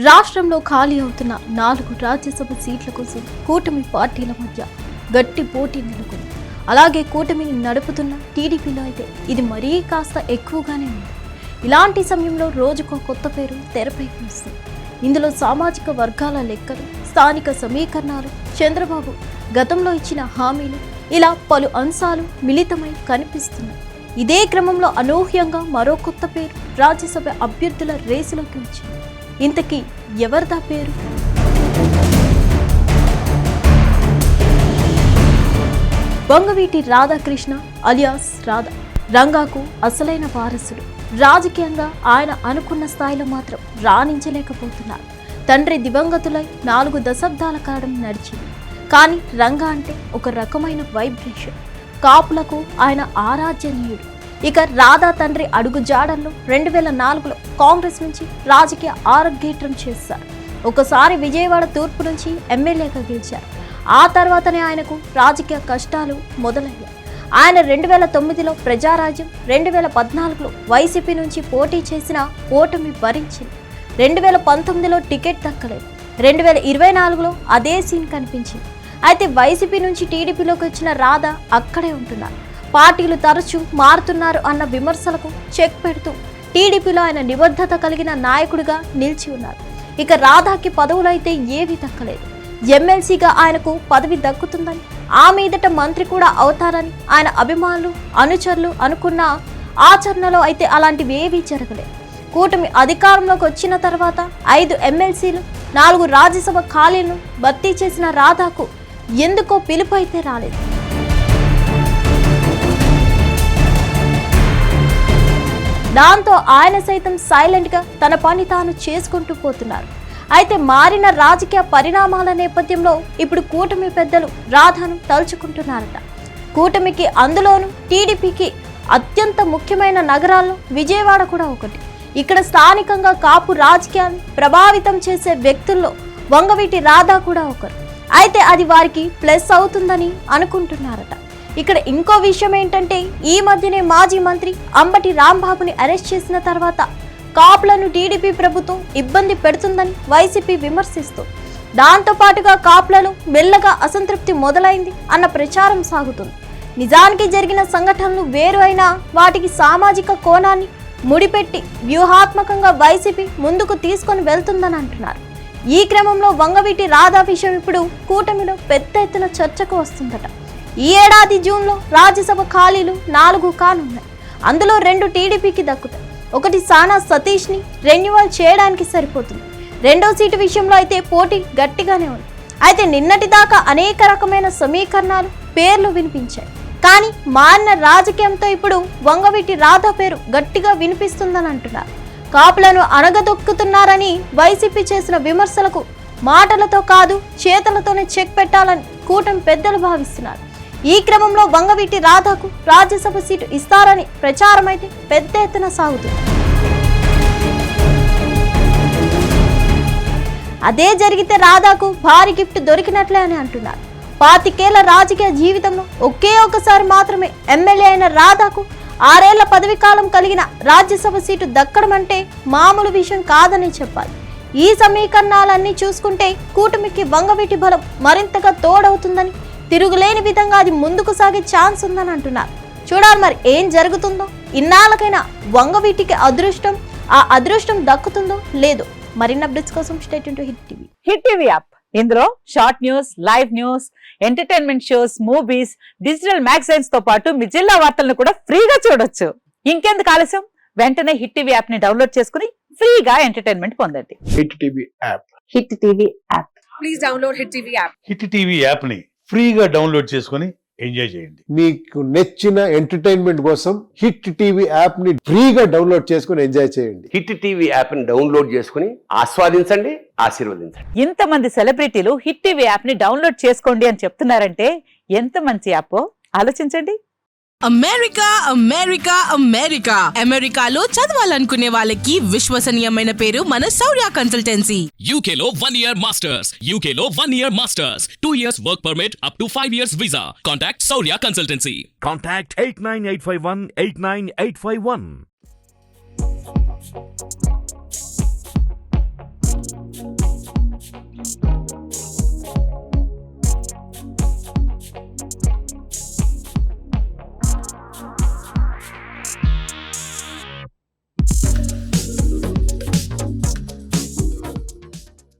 రాష్ట్రంలో ఖాళీ అవుతున్న 4 రాజ్యసభ సీట్ల కోసం కూటమి పార్టీల మధ్య గట్టి పోటీ నెలకొంది. అలాగే కూటమిని నడుపుతున్న టీడీపీలో అయితే ఇది మరీ కాస్త ఎక్కువగానే ఉంది. ఇలాంటి సమయంలో రోజుకో కొత్త పేరు తెరపైకి వస్తుంది. ఇందులో సామాజిక వర్గాల లెక్కలు, స్థానిక సమీకరణాలు, చంద్రబాబు గతంలో ఇచ్చిన హామీలు, ఇలా పలు అంశాలు మిళితమై కనిపిస్తున్నాయి. ఇదే క్రమంలో అనూహ్యంగా మరో కొత్త పేరు రాజ్యసభ అభ్యర్థుల రేసులోకి వచ్చింది. ఇంతకీ ఎవరిదా పేరు? వంగవీటి రాధాకృష్ణ అలియాస్ రాధా రంగాకు అసలైన వారసుడు. రాజకీయంగా ఆయన అనుకున్న స్థాయిలో మాత్రం రాణించలేకపోతున్నారు. తండ్రి దివంగతులై 4 దశాబ్దాల కాలం నడిచింది. కానీ రంగా అంటే ఒక రకమైన వైబ్రేషన్. కాపులకు ఆయన ఆరాధ్యనీయుడు. ఇక రాధా తండ్రి అడుగు జాడల్లో 2004లో కాంగ్రెస్ నుంచి రాజకీయ ఆరోగ్యేట్రం చేశారు. ఒకసారి విజయవాడ తూర్పు నుంచి ఎమ్మెల్యేగా గెలిచారు. ఆ తర్వాతనే ఆయనకు రాజకీయ కష్టాలు మొదలయ్యాయి. ఆయన 2009లో ప్రజారాజ్యం, 2014లో వైసీపీ నుంచి పోటీ చేసిన ఓటమి భరించింది. 2019లో టికెట్ దక్కలేదు. 2024లో అదే సీన్ కనిపించింది. అయితే వైసీపీ నుంచి టీడీపీలోకి వచ్చిన రాధా అక్కడే ఉంటున్నారు. పార్టీలు తరచూ మారుతున్నారు అన్న విమర్శలకు చెక్ పెడుతూ టీడీపీలో ఆయన నిబద్ధత కలిగిన నాయకుడిగా నిలిచి ఉన్నారు. ఇక రాధాకి పదవులైతే ఏవీ దక్కలేదు. ఎమ్మెల్సీగా ఆయనకు పదవి దక్కుతుందని, ఆ మీదట మంత్రి కూడా అవుతారని ఆయన అభిమానులు, అనుచరులు అనుకున్న ఆచరణలో అయితే అలాంటివి ఏవీ జరగలేదు. కూటమి అధికారంలోకి వచ్చిన తర్వాత 5 ఎమ్మెల్సీలు, 4 రాజ్యసభ ఖాళీలను భర్తీ చేసిన రాధాకు ఎందుకో పిలుపు అయితే రాలేదు. దాంతో ఆయన సైతం సైలెంట్గా తన పని తాను చేసుకుంటూ పోతున్నారు. అయితే మారిన రాజకీయ పరిణామాల నేపథ్యంలో ఇప్పుడు కూటమి పెద్దలు రాధాను తలుచుకుంటున్నారట. కూటమికి, అందులోనూ టీడీపీకి అత్యంత ముఖ్యమైన నగరాల్లో విజయవాడ కూడా ఒకటి. ఇక్కడ స్థానికంగా కాపు రాజకీయాన్ని ప్రభావితం చేసే వ్యక్తుల్లో వంగవీటి రాధా కూడా ఒకరు. అయితే అది వారికి ప్లస్ అవుతుందని అనుకుంటున్నారట. ఇక్కడ ఇంకో విషయం ఏంటంటే, ఈ మధ్యనే మాజీ మంత్రి అంబటి రాంబాబుని అరెస్ట్ చేసిన తర్వాత కాపులను టీడీపీ ప్రభుత్వం ఇబ్బంది పెడుతుందని వైసీపీ విమర్శిస్తూ, దాంతో పాటుగా కాపులలో మెల్లగా అసంతృప్తి మొదలైంది అన్న ప్రచారం సాగుతుంది. నిజానికి జరిగిన సంఘటనలు వేరు అయినా వాటికి సామాజిక కోణాన్ని ముడిపెట్టి వ్యూహాత్మకంగా వైసీపీ ముందుకు తీసుకొని వెళ్తుందని అంటున్నారు. ఈ క్రమంలో వంగవీటి రాధా విషయం ఇప్పుడు కూటమిలో పెద్ద ఎత్తున చర్చకు వస్తుందట. ఈ ఏడాది జూన్లో రాజ్యసభ ఖాళీలు 4 కానున్నాయి. అందులో 2 టీడీపీకి దక్కుతాయి. ఒకటి సానా సతీష్ని రెన్యువల్ చేయడానికి సరిపోతుంది. 2వ సీటు విషయంలో అయితే పోటీ గట్టిగానే ఉంది. అయితే నిన్నటి దాకా అనేక రకమైన సమీకరణాలు, పేర్లు వినిపించాయి. కానీ మారిన రాజకీయంతో ఇప్పుడు వంగవీటి రాధా పేరు గట్టిగా వినిపిస్తుందని అంటున్నారు. కాపులను అణగదొక్కుతున్నారని వైసీపీ చేసిన విమర్శలకు మాటలతో కాదు, చేతలతోనే చెక్ పెట్టాలని కూటమి పెద్దలు భావిస్తున్నారు. ఈ క్రమంలో వంగవీటి రాధాకు రాజ్యసభ సీటు ఇస్తారని ప్రచారం అయితే పెద్ద ఎత్తున సాగుతుంది. అదే జరిగితే రాధాకు భారీ గిఫ్ట్ దొరికినట్లే అని అంటున్నారు. 25 ఏళ్ల రాజకీయ జీవితంలో ఒకే ఒకసారి మాత్రమే ఎమ్మెల్యే అయిన రాధాకు 6 ఏళ్ల పదవి కాలం కలిగిన రాజ్యసభ సీటు దక్కడం అంటే మామూలు విషయం కాదని చెప్పాలి. ఈ సమీకరణాలన్నీ చూసుకుంటే కూటమికి వంగవీటి బలం మరింతగా తోడవుతుందని, తిరుగులేని విధంగా అది ముందుకు సాగే ఛాన్స్ ఉందని అంటున్నారు. చూడాలి మరి ఏం జరుగుతుందో. ఇన్నాళ్ళకైనా వంగవీటికి అదృష్టం, ఆ అదృష్టం దక్కుతుందో లేదో. మరిన్ని అప్డేట్స్ కోసం stay tune to hit TV. Hit TV app, ఇందులో short news, live news, entertainment shows, movies, digital magazines తో పాటు మీ జిల్లా వార్తలను కూడా ఫ్రీగా చూడొచ్చు. ఇంకెందుకు ఆలస్యం, వెంటనే హిట్ టీవీ యాప్ ని డౌన్లోడ్ చేసుకుని ఫ్రీగా ఎంటర్టైన్మెంట్ పొందండి. Hit TV app. Hit TV app. Please download hit TV app. Hit TV app ని ఫ్రీగా డౌన్లోడ్ చేసుకుని ఎంజాయ్ చేయండి. మీకు నచ్చిన ఎంటర్టైన్మెంట్ కోసం హిట్ టీవీ యాప్ ని ఫ్రీగా డౌన్లోడ్ చేసుకుని ఎంజాయ్ చేయండి. హిట్ టీవీ యాప్ ని డౌన్లోడ్ చేసుకుని ఆస్వాదించండి, ఆశీర్వదించండి. ఇంతమంది సెలబ్రిటీలు హిట్ టీవీ యాప్ ని డౌన్లోడ్ చేసుకోండి అని చెప్తున్నారంటే ఎంత మంచి యాప్ ఆలోచించండి. అమెరికా అమెరికా అమెరికా అమెరికాలో చదవాలనుకునే వాళ్ళకి విశ్వసనీయమైన పేరు మన శౌర్య కన్సల్టెన్సీ. UK లో 1 year masters, UK లో 1 year masters, 2 years work permit up to 5 years visa. Contact Saurya Consultancy. Contact 89851 89851.